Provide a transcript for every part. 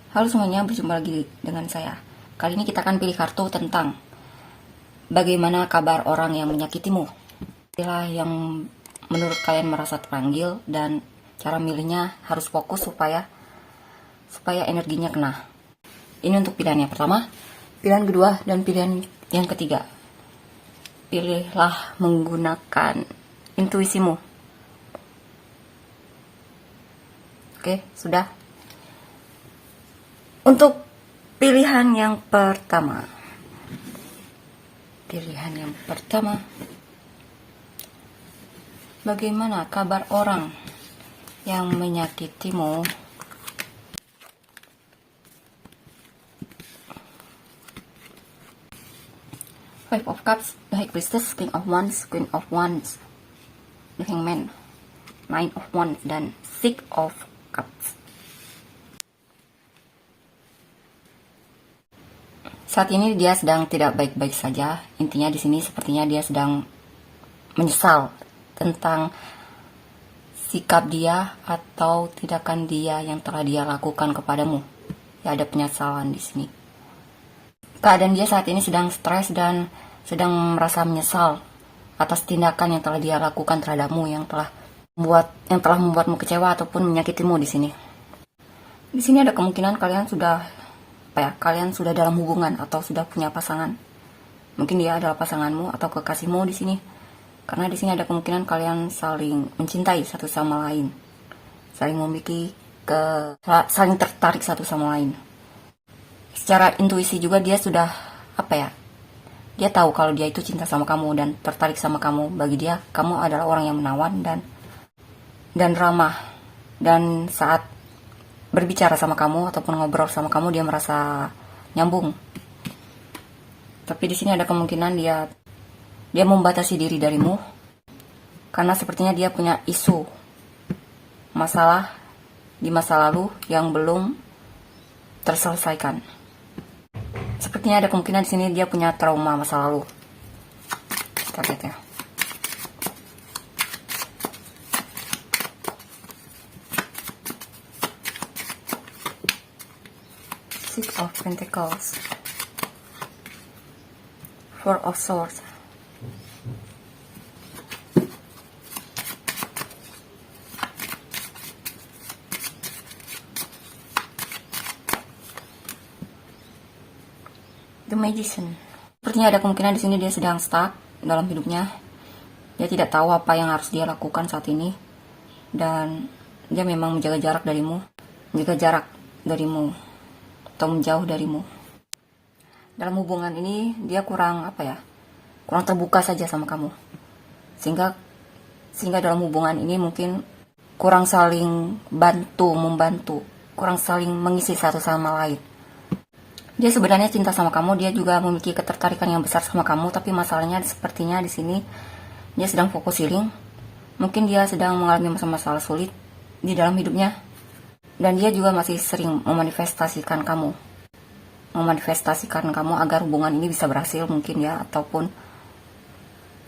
Halo semuanya, berjumpa lagi dengan saya. Kali ini kita akan pilih kartu tentang bagaimana kabar orang yang menyakitimu. Pilihlah yang menurut kalian merasa terpanggil, dan cara milihnya harus fokus supaya energinya kena. Ini untuk pilihan yang pertama, pilihan kedua, dan pilihan yang ketiga. Pilihlah menggunakan intuisimu. Oke, sudah. Untuk pilihan yang pertama, bagaimana kabar orang yang menyakitimu? Five of Cups, the High Priestess, King of Wands, Queen of Wands, the Hangman, Nine of Wands, dan Six of Cups. Saat ini dia sedang tidak baik-baik saja. Intinya di sini sepertinya dia sedang menyesal tentang sikap dia atau tindakan dia yang telah dia lakukan kepadamu. Ya, ada penyesalan di sini. Keadaan dia saat ini sedang stres dan sedang merasa menyesal atas tindakan yang telah dia lakukan terhadapmu, yang telah membuatmu kecewa ataupun menyakitimu di sini. Di sini ada kemungkinan kalian sudah dalam hubungan atau sudah punya pasangan. Mungkin dia adalah pasanganmu atau kekasihmu di sini. Karena di sini ada kemungkinan kalian saling mencintai satu sama lain, saling tertarik satu sama lain. Secara intuisi juga dia sudah dia tahu kalau dia itu cinta sama kamu dan tertarik sama kamu. Bagi dia, kamu adalah orang yang menawan dan ramah. Dan saat berbicara sama kamu ataupun ngobrol sama kamu, dia merasa nyambung. Tapi di sini ada kemungkinan dia membatasi diri darimu karena sepertinya dia punya isu masalah di masa lalu yang belum terselesaikan. Sepertinya ada kemungkinan di sini dia punya trauma masa lalu. Kita lihat ya. Six of Pentacles, Four of Swords, The Magician. Sepertinya ada kemungkinan di sini dia sedang stuck dalam hidupnya. Dia tidak tahu apa yang harus dia lakukan saat ini, dan dia memang menjaga jarak darimu atau menjauh darimu. Dalam hubungan ini dia kurang terbuka saja sama kamu, sehingga dalam hubungan ini mungkin kurang saling membantu, kurang saling mengisi satu sama lain. Dia sebenarnya cinta sama kamu, dia juga memiliki ketertarikan yang besar sama kamu, tapi masalahnya sepertinya di sini dia sedang fokus healing. Mungkin dia sedang mengalami masalah sulit di dalam hidupnya, dan dia juga masih sering memanifestasikan kamu agar hubungan ini bisa berhasil mungkin ya, ataupun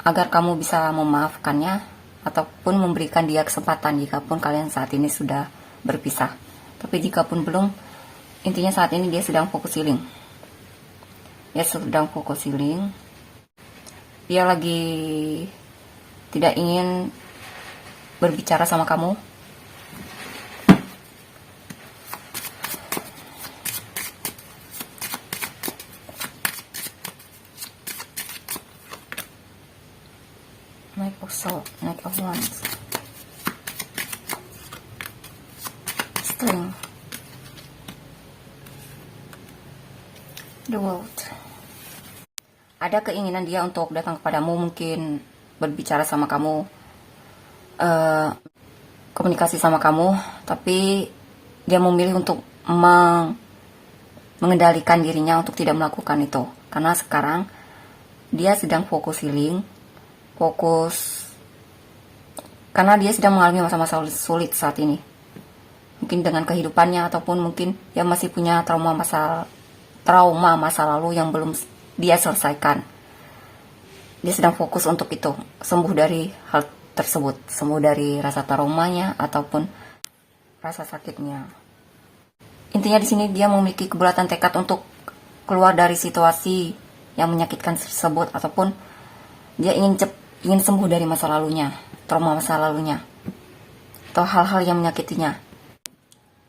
agar kamu bisa memaafkannya ataupun memberikan dia kesempatan jikapun kalian saat ini sudah berpisah. Tapi jikapun belum, intinya saat ini dia sedang fokus healing. Dia lagi tidak ingin berbicara sama kamu. Knight of Wands, String, The World. Ada keinginan dia untuk datang kepadamu, mungkin berbicara sama kamu, komunikasi sama kamu, tapi dia memilih untuk mengendalikan dirinya untuk tidak melakukan itu, karena sekarang dia sedang fokus healing, karena dia sedang mengalami masa-masa sulit saat ini, mungkin dengan kehidupannya, ataupun mungkin dia masih punya trauma masa lalu yang belum dia selesaikan. Dia sedang fokus untuk itu, sembuh dari hal tersebut, sembuh dari rasa traumanya ataupun rasa sakitnya. Intinya di sini dia memiliki kebulatan tekad untuk keluar dari situasi yang menyakitkan tersebut, ataupun dia ingin sembuh dari masa lalunya, trauma masa lalunya, atau hal-hal yang menyakitinya,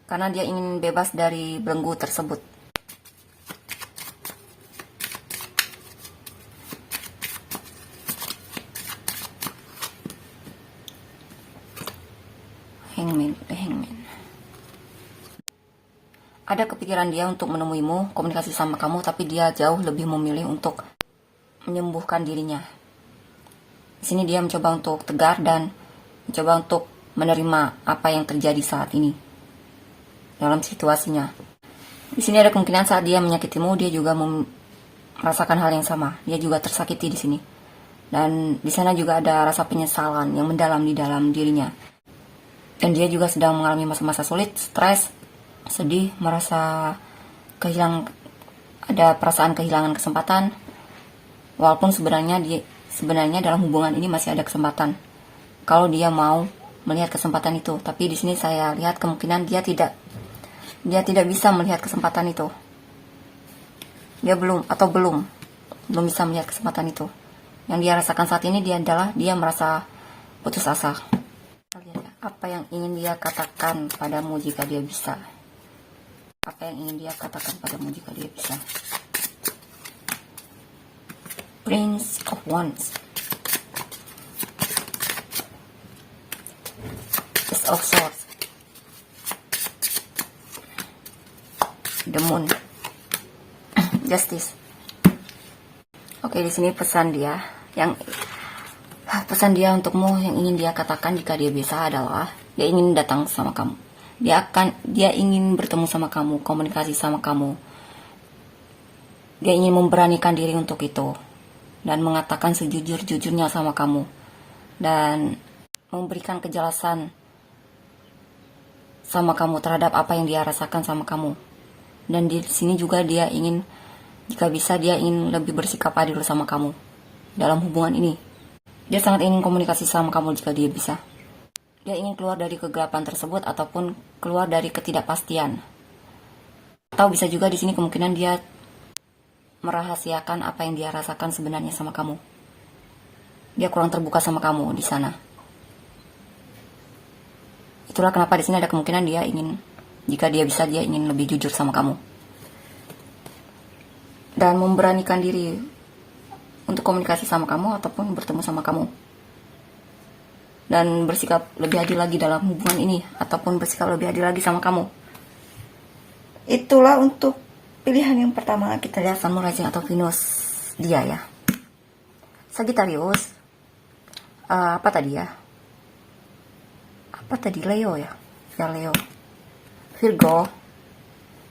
karena dia ingin bebas dari belenggu tersebut. Hangman. Ada kepikiran dia untuk menemuimu, komunikasi sama kamu, tapi dia jauh lebih memilih untuk menyembuhkan dirinya. Di sini dia mencoba untuk tegar dan mencoba untuk menerima apa yang terjadi saat ini dalam situasinya. Di sini ada kemungkinan saat dia menyakitimu, dia juga merasakan hal yang sama. Dia juga tersakiti di sini. Dan di sana juga ada rasa penyesalan yang mendalam di dalam dirinya. Dan dia juga sedang mengalami masa-masa sulit, stres, sedih, merasa ada perasaan kehilangan kesempatan. Walaupun sebenarnya dalam hubungan ini masih ada kesempatan kalau dia mau melihat kesempatan itu. Tapi di sini saya lihat kemungkinan dia tidak bisa melihat kesempatan itu. Dia belum bisa melihat kesempatan itu. Yang dia rasakan saat ini dia merasa putus asa. Apa yang ingin dia katakan padamu jika dia bisa? Apa yang ingin dia katakan padamu jika dia bisa? Prince of Wands, Ace of Swords, The Moon, Justice. Oke, di sini pesan dia untukmu yang ingin dia katakan jika dia bisa adalah dia ingin datang sama kamu. Dia ingin bertemu sama kamu, komunikasi sama kamu. Dia ingin memberanikan diri untuk itu dan mengatakan sejujur-jujurnya sama kamu dan memberikan kejelasan sama kamu terhadap apa yang dia rasakan sama kamu. Dan di sini juga dia ingin, jika bisa, dia ingin lebih bersikap adil sama kamu dalam hubungan ini. Dia sangat ingin komunikasi sama kamu jika dia bisa. Dia ingin keluar dari kegelapan tersebut ataupun keluar dari ketidakpastian. Atau bisa juga di sini kemungkinan dia merahasiakan apa yang dia rasakan sebenarnya sama kamu. Dia kurang terbuka sama kamu di sana. Itulah kenapa di sini ada kemungkinan dia ingin, jika dia bisa, dia ingin lebih jujur sama kamu dan memberanikan diri untuk komunikasi sama kamu ataupun bertemu sama kamu dan bersikap lebih adil lagi dalam hubungan ini ataupun bersikap lebih adil lagi sama kamu. Itulah untuk pilihan yang pertama. Kita lihat Sun, Moon, Rising atau Venus dia ya. Sagittarius, apa tadi Leo ya Leo, Virgo,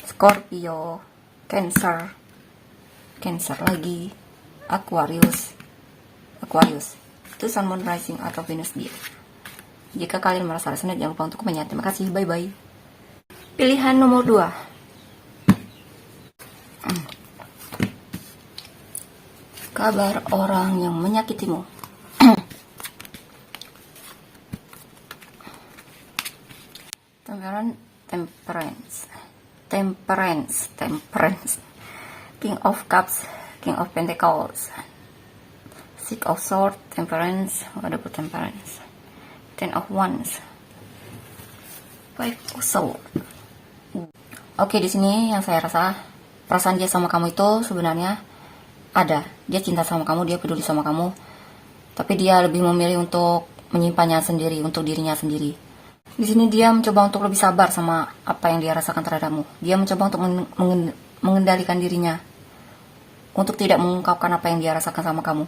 Scorpio, Cancer lagi, Aquarius. Itu Sun, Moon, Rising atau Venus dia. Jika kalian merasa resonate, jangan lupa untuk komen. Terima kasih, bye bye. Pilihan nomor 2, kabar orang yang menyakitimu. Temperance, King of Cups, King of Pentacles, Six of Swords, Temperance, Ten of Wands, Five of Swords. Oke, di sini yang saya rasa perasaan dia sama kamu itu sebenarnya ada. Dia cinta sama kamu, dia peduli sama kamu, tapi dia lebih memilih untuk menyimpannya sendiri untuk dirinya sendiri. Di sini dia mencoba untuk lebih sabar sama apa yang dia rasakan terhadapmu. Dia mencoba untuk mengendalikan dirinya untuk tidak mengungkapkan apa yang dia rasakan sama kamu.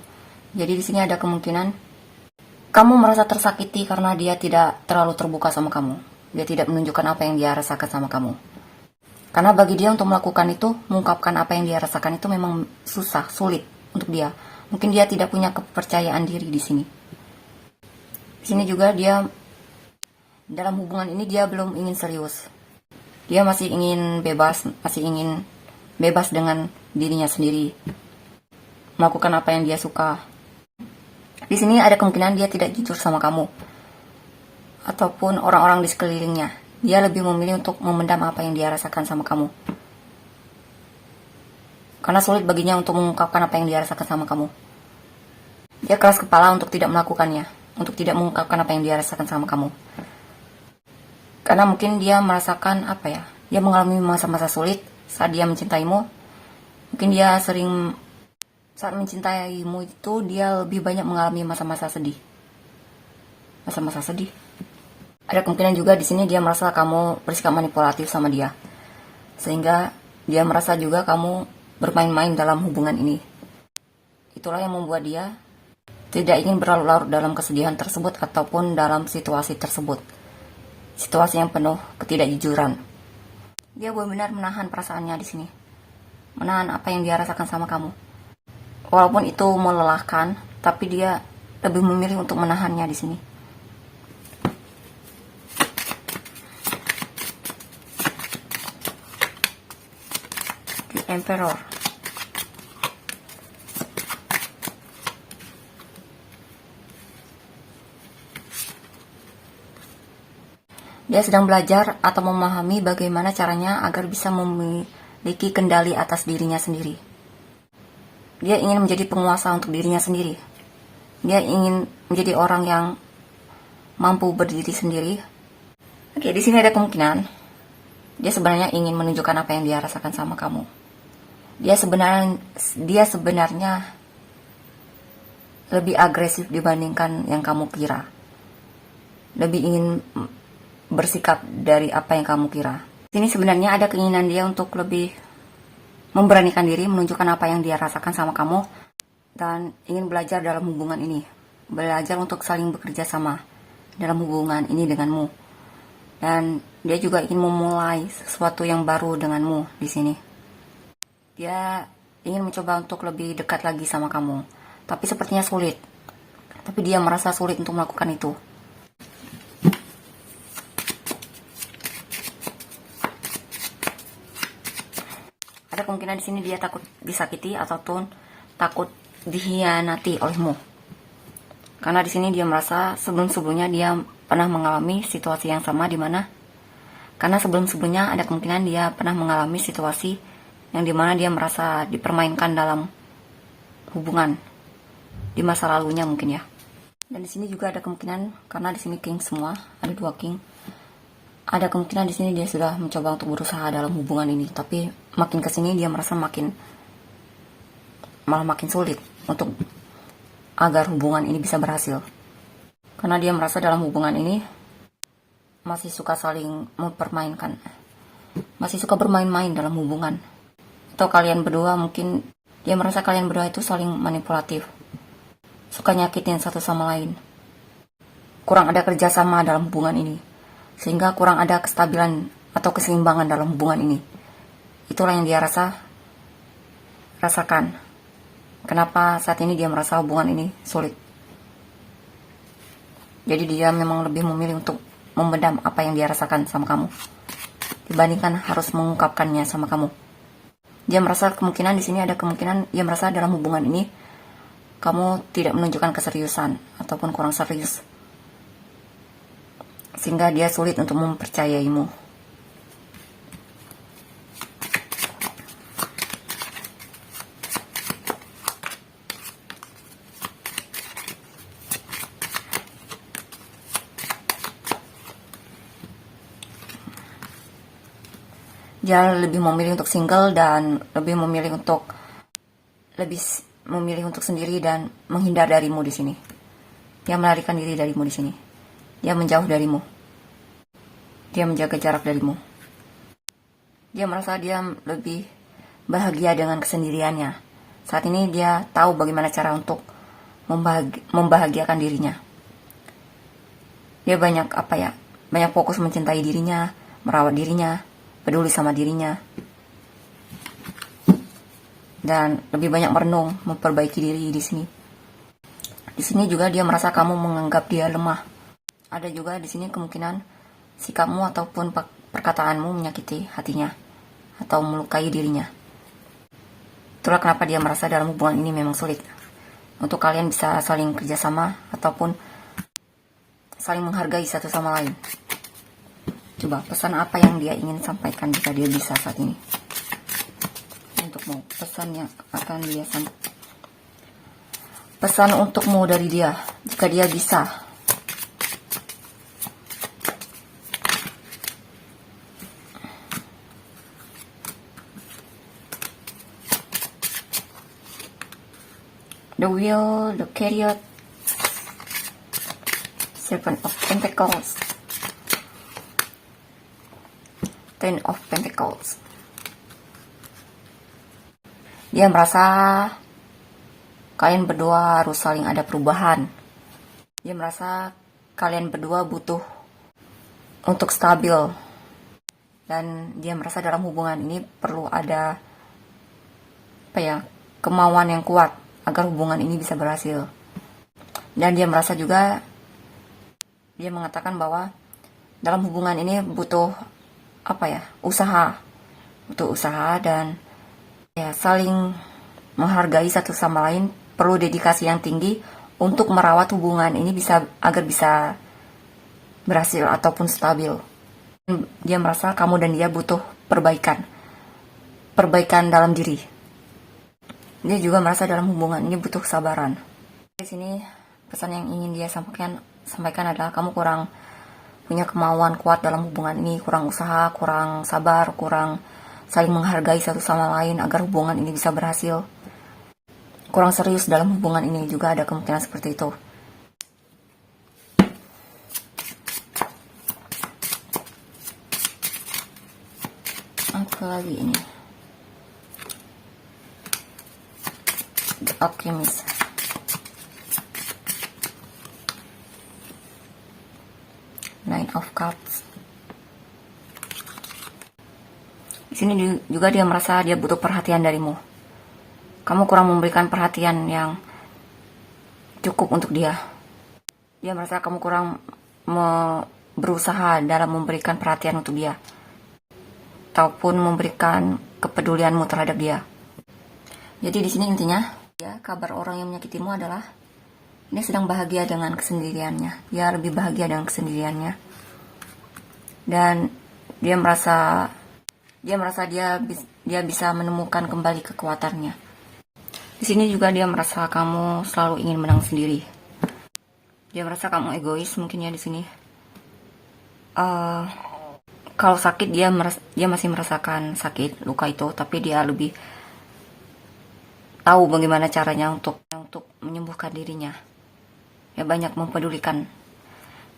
Jadi di sini ada kemungkinan kamu merasa tersakiti karena dia tidak terlalu terbuka sama kamu. Dia tidak menunjukkan apa yang dia rasakan sama kamu. Karena bagi dia untuk melakukan itu, mengungkapkan apa yang dia rasakan itu memang sulit untuk dia. Mungkin dia tidak punya kepercayaan diri di sini. Di sini juga dia dalam hubungan ini dia belum ingin serius. Dia masih ingin bebas dengan dirinya sendiri, melakukan apa yang dia suka. Di sini ada kemungkinan dia tidak jujur sama kamu ataupun orang-orang di sekelilingnya. Dia lebih memilih untuk memendam apa yang dia rasakan sama kamu. Karena sulit baginya untuk mengungkapkan apa yang dia rasakan sama kamu. Dia keras kepala untuk tidak melakukannya, untuk tidak mengungkapkan apa yang dia rasakan sama kamu. Karena mungkin dia merasakan dia mengalami masa-masa sulit saat dia mencintaimu. Mungkin dia sering saat mencintaimu itu dia lebih banyak mengalami masa-masa sedih. Masa-masa sedih. Ada kemungkinan juga di sini dia merasa kamu bersikap manipulatif sama dia, sehingga dia merasa juga kamu bermain-main dalam hubungan ini. Itulah yang membuat dia tidak ingin berlarut-larut dalam kesedihan tersebut ataupun dalam situasi tersebut. Situasi yang penuh ketidakjujuran. Dia benar-benar menahan perasaannya di sini, menahan apa yang dia rasakan sama kamu. Walaupun itu melelahkan, tapi dia lebih memilih untuk menahannya di sini. Emperor. Dia sedang belajar atau memahami bagaimana caranya agar bisa memiliki kendali atas dirinya sendiri. Dia ingin menjadi penguasa untuk dirinya sendiri. Dia ingin menjadi orang yang mampu berdiri sendiri. Oke, di sini ada kemungkinan dia sebenarnya ingin menunjukkan apa yang dia rasakan sama kamu. Dia sebenarnya lebih agresif dibandingkan yang kamu kira. Lebih ingin bersikap dari apa yang kamu kira. Sini sebenarnya ada keinginan dia untuk lebih memberanikan diri, menunjukkan apa yang dia rasakan sama kamu, dan ingin belajar dalam hubungan ini. Belajar untuk saling bekerja sama dalam hubungan ini denganmu. Dan dia juga ingin memulai sesuatu yang baru denganmu di sini. Dia ingin mencoba untuk lebih dekat lagi sama kamu, tapi sepertinya sulit. Tapi dia merasa sulit untuk melakukan itu. Ada kemungkinan di sini dia takut disakiti ataupun takut dikhianati olehmu. Karena di sini dia merasa sebelum-sebelumnya dia pernah mengalami situasi yang sama, di mana karena sebelum-sebelumnya ada kemungkinan dia pernah mengalami situasi yang dimana dia merasa dipermainkan dalam hubungan di masa lalunya mungkin ya. Dan di sini juga ada kemungkinan, karena di sini king semua, ada 2 king. Ada kemungkinan di sini dia sudah mencoba untuk berusaha dalam hubungan ini, tapi makin kesini dia merasa malah makin sulit untuk agar hubungan ini bisa berhasil. Karena dia merasa dalam hubungan ini masih suka saling mempermainkan, masih suka bermain-main dalam hubungan. Atau kalian berdua mungkin dia merasa kalian berdua itu saling manipulatif, suka nyakitin satu sama lain. Kurang ada kerjasama dalam hubungan ini, sehingga kurang ada kestabilan atau keseimbangan dalam hubungan ini. Itulah yang dia rasakan. Kenapa saat ini dia merasa hubungan ini sulit. Jadi dia memang lebih memilih untuk memendam apa yang dia rasakan sama kamu, dibandingkan harus mengungkapkannya sama kamu. Dia merasa kemungkinan di sini ada kemungkinan dia merasa dalam hubungan ini kamu tidak menunjukkan keseriusan ataupun kurang serius, sehingga dia sulit untuk mempercayaimu. Dia lebih memilih untuk single dan lebih memilih untuk sendiri dan menghindar darimu di sini. Dia melarikan diri darimu di sini. Dia menjauh darimu. Dia menjaga jarak darimu. Dia merasa dia lebih bahagia dengan kesendiriannya. Saat ini dia tahu bagaimana cara untuk membahagiakan dirinya. Dia banyak fokus mencintai dirinya, merawat dirinya, peduli sama dirinya, dan lebih banyak merenung, memperbaiki diri di sini. Di sini juga dia merasa kamu menganggap dia lemah. Ada juga di sini kemungkinan sikapmu ataupun perkataanmu menyakiti hatinya atau melukai dirinya. Itulah kenapa dia merasa dalam hubungan ini memang sulit untuk kalian bisa saling kerjasama ataupun saling menghargai satu sama lain. Coba pesan apa yang dia ingin sampaikan jika dia bisa saat ini. Untukmu, pesan yang akan dia sampaikan. Pesan untukmu dari dia jika dia bisa. The Wheel, the Chariot, Seven of Pentacles, Ten of Pentacles. Dia merasa kalian berdua harus saling ada perubahan. Dia merasa kalian berdua butuh untuk stabil. Dan dia merasa dalam hubungan ini perlu ada kemauan yang kuat agar hubungan ini bisa berhasil. Dan dia merasa juga, dia mengatakan bahwa dalam hubungan ini butuh usaha. Butuh usaha dan saling menghargai satu sama lain, perlu dedikasi yang tinggi untuk merawat hubungan ini agar bisa berhasil ataupun stabil. Dia merasa kamu dan dia butuh perbaikan dalam diri. Dia juga merasa dalam hubungan ini butuh kesabaran. Di sini pesan yang ingin dia sampaikan adalah kamu kurang punya kemauan kuat dalam hubungan ini, kurang usaha, kurang sabar, kurang saling menghargai satu sama lain agar hubungan ini bisa berhasil. Kurang serius dalam hubungan ini juga ada kemungkinan seperti itu. Apa lagi ini? The Alchemist. Nine of Cups. Di sini juga dia merasa dia butuh perhatian darimu. Kamu kurang memberikan perhatian yang cukup untuk dia. Dia merasa kamu kurang berusaha dalam memberikan perhatian untuk dia, ataupun memberikan kepedulianmu terhadap dia. Jadi di sini intinya, kabar orang yang menyakitimu adalah dia sedang bahagia dengan kesendiriannya. Dia lebih bahagia dengan kesendiriannya. Dan dia merasa dia bisa menemukan kembali kekuatannya. Di sini juga dia merasa kamu selalu ingin menang sendiri. Dia merasa kamu egois mungkin ya di sini. Kalau sakit dia masih merasakan sakit, luka itu, tapi dia lebih tahu bagaimana caranya untuk menyembuhkan dirinya. Dia banyak mempedulikan.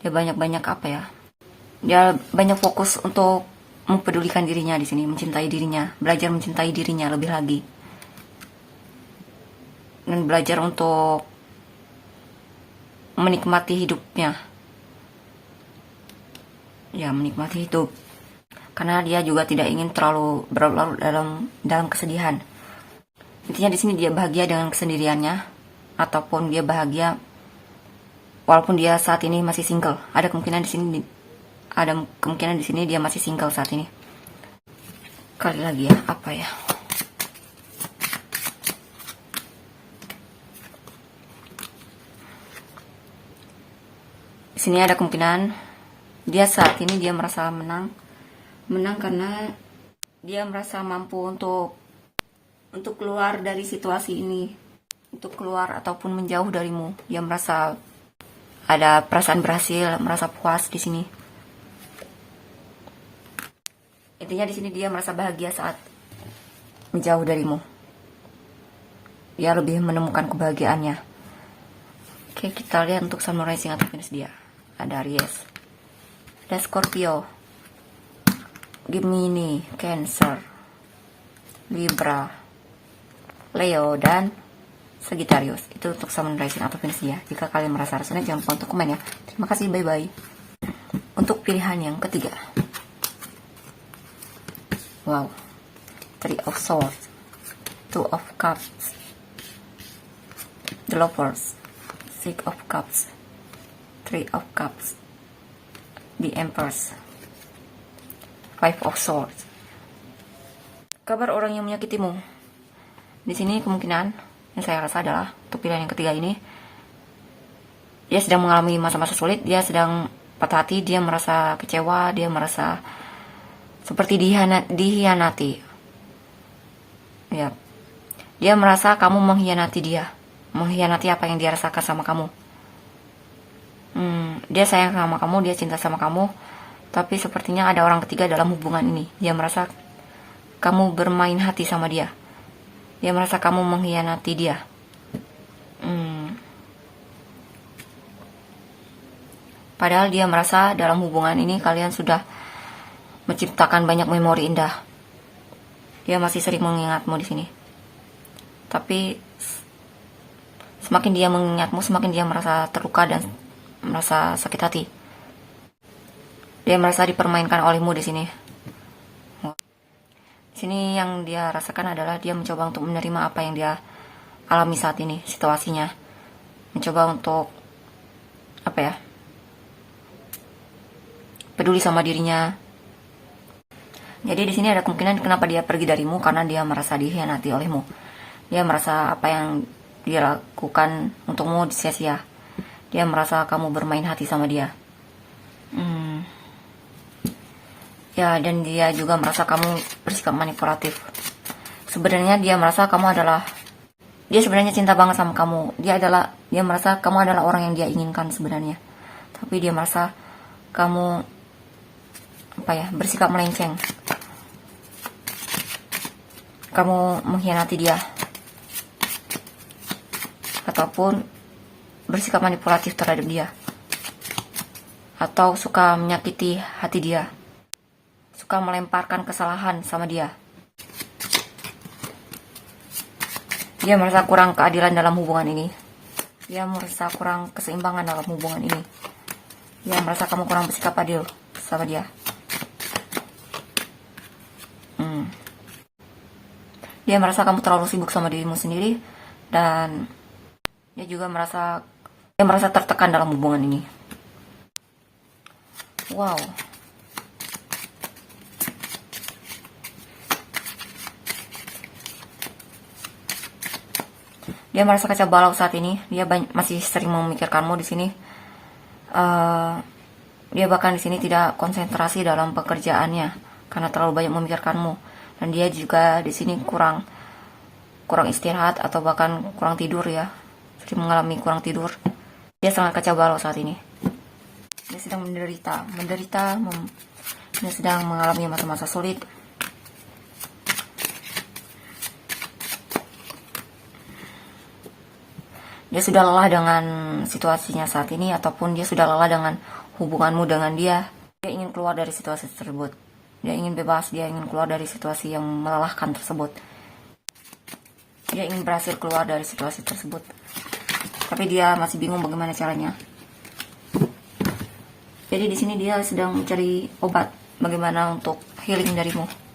Dia banyak Dia banyak fokus untuk mempedulikan dirinya di sini, mencintai dirinya, belajar mencintai dirinya lebih lagi. Dan belajar untuk menikmati hidupnya. Ya, menikmati hidup. Karena dia juga tidak ingin terlalu berlarut dalam kesedihan. Intinya di sini dia bahagia dengan kesendiriannya, ataupun dia bahagia walaupun dia saat ini masih single. Ada kemungkinan di sini dia masih single saat ini. Kali lagi ya, apa ya? Di sini ada kemungkinan dia saat ini dia merasa menang karena dia merasa mampu untuk keluar dari situasi ini, untuk keluar ataupun menjauh darimu. Dia merasa ada perasaan berhasil, merasa puas di sini. Intinya di sini dia merasa bahagia saat menjauh darimu. Dia lebih menemukan kebahagiaannya. Oke, kita lihat untuk Sun, Moon, Rising atau Venus dia. Ada Aries, ada Scorpio, Gemini, Cancer, Libra, Leo, dan Sagittarius. Itu untuk Sun, Moon, Rising atau Venus dia. Jika kalian merasa resonate, jangan lupa untuk komen ya. Terima kasih, bye-bye. Untuk pilihan yang ketiga, wow, Three of Swords, Two of Cups, The Lovers, Six of Cups, Three of Cups, The Empress, Five of Swords. Kabar orang yang menyakitimu. Di sini kemungkinan yang saya rasa adalah untuk pilihan yang ketiga ini, dia sedang mengalami masa-masa sulit. Dia sedang patah hati, dia merasa kecewa, dia merasa seperti dihianati. Ya, dia merasa kamu mengkhianati dia, mengkhianati apa yang dia rasakan sama kamu. Dia sayang sama kamu, dia cinta sama kamu, tapi sepertinya ada orang ketiga dalam hubungan ini. Dia merasa kamu bermain hati sama dia. Dia merasa kamu mengkhianati dia. Padahal dia merasa dalam hubungan ini kalian sudah menciptakan banyak memori indah. Dia masih sering mengingatmu di sini. Tapi semakin dia mengingatmu, semakin dia merasa terluka dan merasa sakit hati. Dia merasa dipermainkan olehmu di sini. Di sini yang dia rasakan adalah dia mencoba untuk menerima apa yang dia alami saat ini, situasinya. Mencoba untuk peduli sama dirinya. Jadi di sini ada kemungkinan kenapa dia pergi darimu, karena dia merasa dikhianati olehmu. Dia merasa apa yang dia lakukan untukmu sia-sia. Dia merasa kamu bermain hati sama dia. Ya, dan dia juga merasa kamu bersikap manipulatif. Sebenarnya dia merasa kamu adalah, dia sebenarnya cinta banget sama kamu. Dia merasa kamu adalah orang yang dia inginkan sebenarnya. Tapi dia merasa kamu bersikap melenceng. Kamu mengkhianati dia. Ataupun bersikap manipulatif terhadap dia. Atau suka menyakiti hati dia. Suka melemparkan kesalahan sama dia. Dia merasa kurang keadilan dalam hubungan ini. Dia merasa kurang keseimbangan dalam hubungan ini. Dia merasa kamu kurang bersikap adil sama dia. Dia merasa kamu terlalu sibuk sama dirimu sendiri. Dan dia juga merasa tertekan dalam hubungan ini. Wow. Dia merasa kacau balau saat ini. Dia masih sering memikirkanmu di sini. Dia bahkan di sini tidak konsentrasi dalam pekerjaannya karena terlalu banyak memikirkanmu. Dan dia juga di sini kurang istirahat atau bahkan kurang tidur ya. Sering mengalami kurang tidur. Dia sangat kacau balau saat ini. Dia sedang menderita. Dia sedang mengalami masa-masa sulit. Dia sudah lelah dengan situasinya saat ini, ataupun dia sudah lelah dengan hubunganmu dengan dia. Dia ingin keluar dari situasi tersebut. Dia ingin bebas, dia ingin keluar dari situasi yang melelahkan tersebut. Dia ingin berhasil keluar dari situasi tersebut. Tapi dia masih bingung bagaimana caranya. Jadi di sini dia sedang mencari obat bagaimana untuk healing darimu.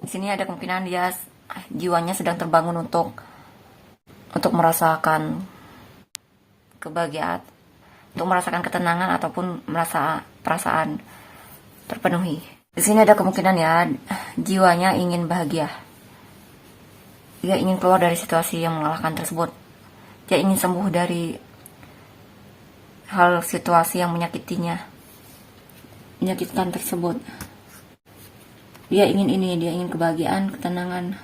Di sini ada kemungkinan dia jiwanya sedang terbangun untuk merasakan kebahagiaan, untuk merasakan ketenangan ataupun merasa perasaan terpenuhi. Di sini ada kemungkinan ya jiwanya ingin bahagia. Dia ingin keluar dari situasi yang melelahkan tersebut. Dia ingin sembuh dari hal situasi yang menyakitkan tersebut. Dia ingin kebahagiaan, ketenangan.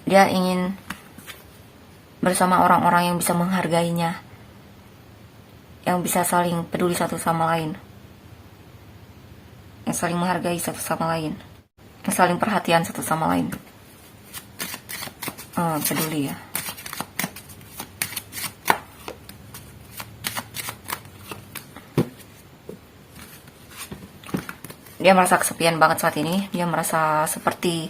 Dia ingin bersama orang-orang yang bisa menghargainya, yang bisa saling peduli satu sama lain, yang saling menghargai satu sama lain, yang saling perhatian satu sama lain. Peduli ya. Dia merasa kesepian banget saat ini. Dia merasa seperti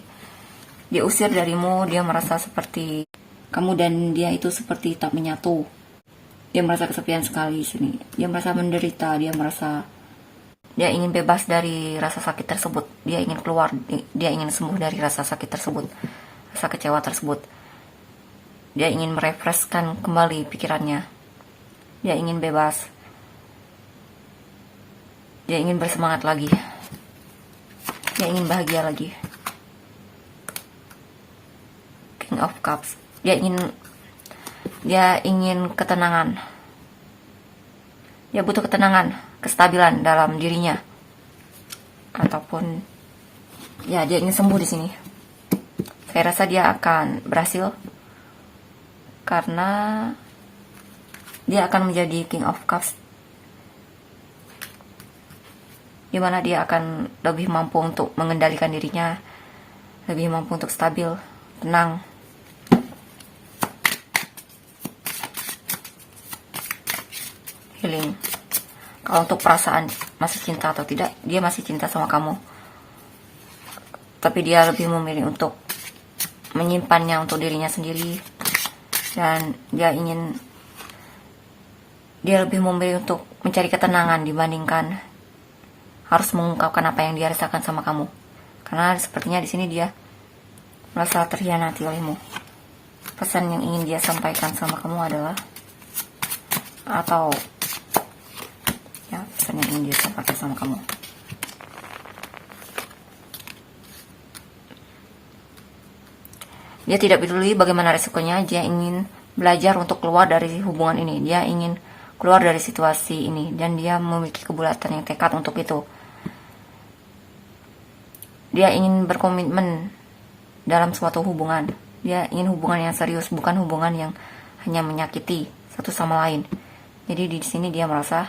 diusir darimu. Dia merasa seperti kamu dan dia itu seperti tak menyatu. Dia merasa kesepian sekali di sini. Dia merasa menderita. Dia ingin bebas dari rasa sakit tersebut. Dia ingin keluar. Dia ingin sembuh dari rasa sakit tersebut, rasa kecewa tersebut. Dia ingin merefreshkan kembali pikirannya. Dia ingin bebas. Dia ingin bersemangat lagi. Dia ingin bahagia lagi. King of Cups. Dia ingin ketenangan. Dia butuh ketenangan, kestabilan dalam dirinya. Ataupun ya dia ingin sembuh di sini. Saya rasa dia akan berhasil karena dia akan menjadi King of Cups, di mana dia akan lebih mampu untuk mengendalikan dirinya, lebih mampu untuk stabil, tenang. Healing. Kalau untuk perasaan masih cinta atau tidak, dia masih cinta sama kamu. Tapi dia lebih memilih untuk menyimpannya untuk dirinya sendiri. Dan dia lebih memilih untuk mencari ketenangan dibandingkan harus mengungkapkan apa yang dia rasakan sama kamu. Karena sepertinya di sini dia merasa terhianati olehmu. Pesan yang ingin dia sampaikan sama kamu adalah, atau ya, pesan yang ingin dia sampaikan sama kamu. Dia tidak peduli bagaimana resikonya. Dia ingin belajar untuk keluar dari hubungan ini. Dia ingin keluar dari situasi ini. Dan dia memiliki kebulatan yang tekad untuk itu. Dia ingin berkomitmen dalam suatu hubungan. Dia ingin hubungan yang serius, bukan hubungan yang hanya menyakiti satu sama lain. Jadi di sini dia merasa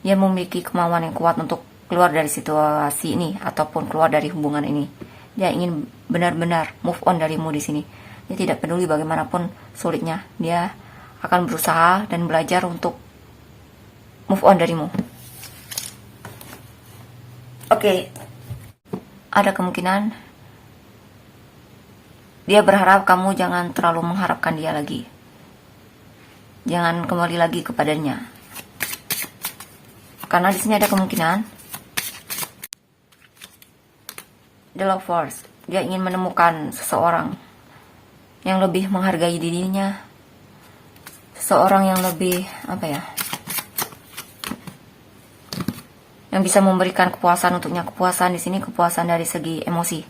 dia memiliki kemauan yang kuat untuk keluar dari situasi ini ataupun keluar dari hubungan ini. Dia ingin benar-benar move on darimu di sini. Dia tidak peduli bagaimanapun sulitnya. Dia akan berusaha dan belajar untuk move on darimu. Oke. Ada kemungkinan dia berharap kamu jangan terlalu mengharapkan dia lagi. Jangan kembali lagi kepadanya. Karena di sini ada kemungkinan The Lovers. Dia ingin menemukan seseorang yang lebih menghargai dirinya, seseorang yang lebih yang bisa memberikan kepuasan untuknya. Kepuasan di sini kepuasan dari segi emosi,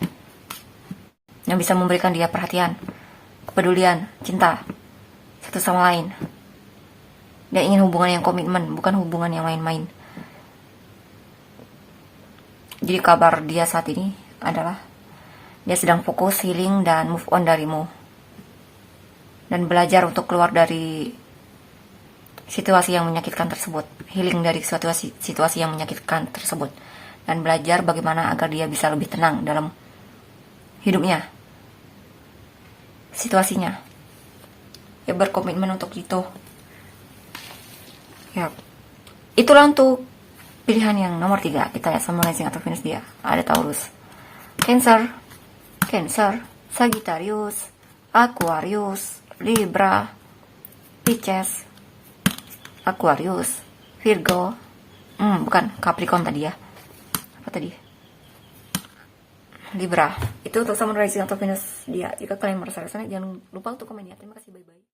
yang bisa memberikan dia perhatian, kepedulian, cinta satu sama lain. Dia ingin hubungan yang komitmen, bukan hubungan yang main-main. Jadi kabar dia saat ini adalah dia sedang fokus healing dan move on darimu, dan belajar untuk keluar dari situasi yang menyakitkan tersebut, healing dari situasi yang menyakitkan tersebut, dan belajar bagaimana agar dia bisa lebih tenang dalam hidupnya, situasinya. Ya, berkomitmen untuk itu. Ya, itulah untuk pilihan yang nomor 3. Kita lihat summarizing atau Venus dia. Ada Taurus, Cancer, Sagittarius, Aquarius, Libra, Pisces, Aquarius, Virgo, bukan Capricorn tadi ya. Apa tadi? Libra. Itu untuk summarizing atau Venus dia. Jika kalian merasa rasanya, jangan lupa untuk komen ya. Terima kasih, bye-bye.